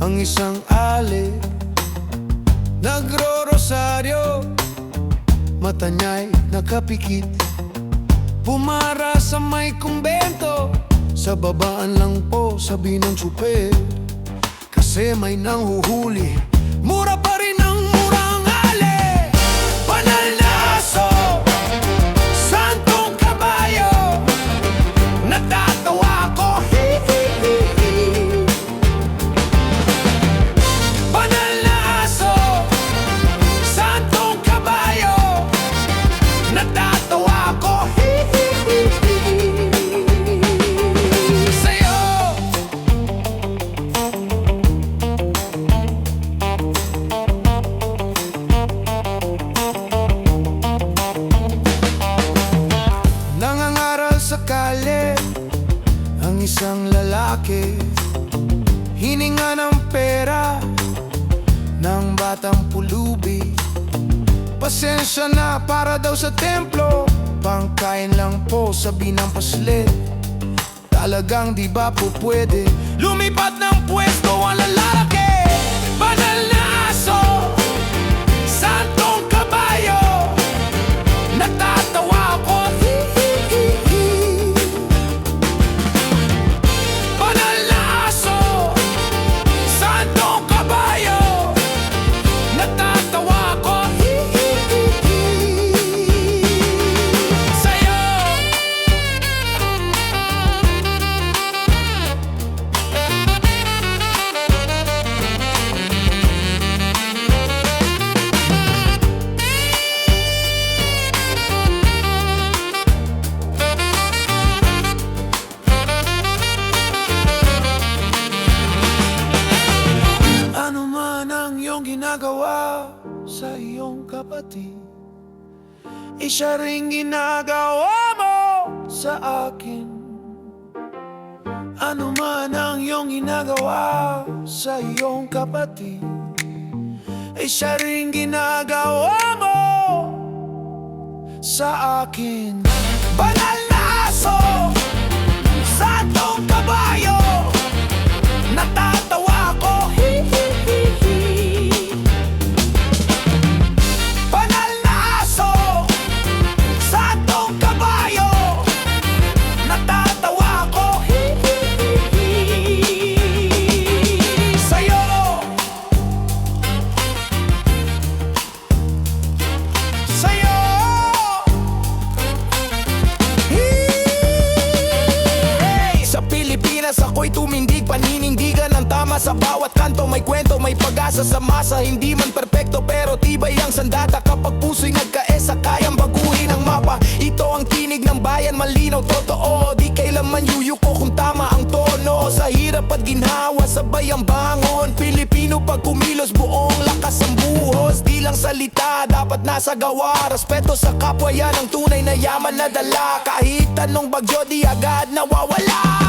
ang isang ali, nagro-rosaryo, mata niya'y nakapikit. Pumara sa may kumbento, sa babaan lang po sabi ng tsuper, kasi may nanghuhuli, mura pa rin ang murang ali. Banal na aso, santong kabayo, natatawa ko, banal na aso, santong kabayo, natatawa ko, sa'yo. Nangangaral sa kalye ang isang lalaki, hininga ng pera ng batang pulubi. Pasensya na para daw sa templo, pangkain lang po sabi ng paslit. Talagang di ba po pwede lumipat ng pwesto ang lalaki? Banal na aso, santong kabayo, natatawa ko, banal na aso, santong kabayo, natatawa ko, sa'yo. Ano man ang iyong ginagawa sa iyong kapatid, siya ring ginagawa mo sa akin. Ano man ang iyong ginagawa sa iyong kapatid, siya ring ginagawa mo sa akin. Banal na aso, santong kabayo, natatawa ko, banal na aso, santong kabayo, natatawa ko, sa'yo. Sa'yo. Hey! Sa Pilipinas ako'y tumindig, paninindigan ng tama. Sa bawat kanto may kwento, may pag-asa sa masa. Hindi man perpekto pero tibay ang sandata. Kapag puso'y nagkaesa, kayang baguhin ang mapa. Ito ang tinig ng bayan, malinaw, totoo. Di kailanman yuyuko kung tama ang tono. Sa hirap at ginhawa, sabay ang bangon. Pilipino pag kumilos, buong lakas ang buhos. Di lang salita, dapat nasa gawa. Respeto sa kapwa, yan ang tunay na yaman na dala. Kahit anong bagyo, di agad nawawala.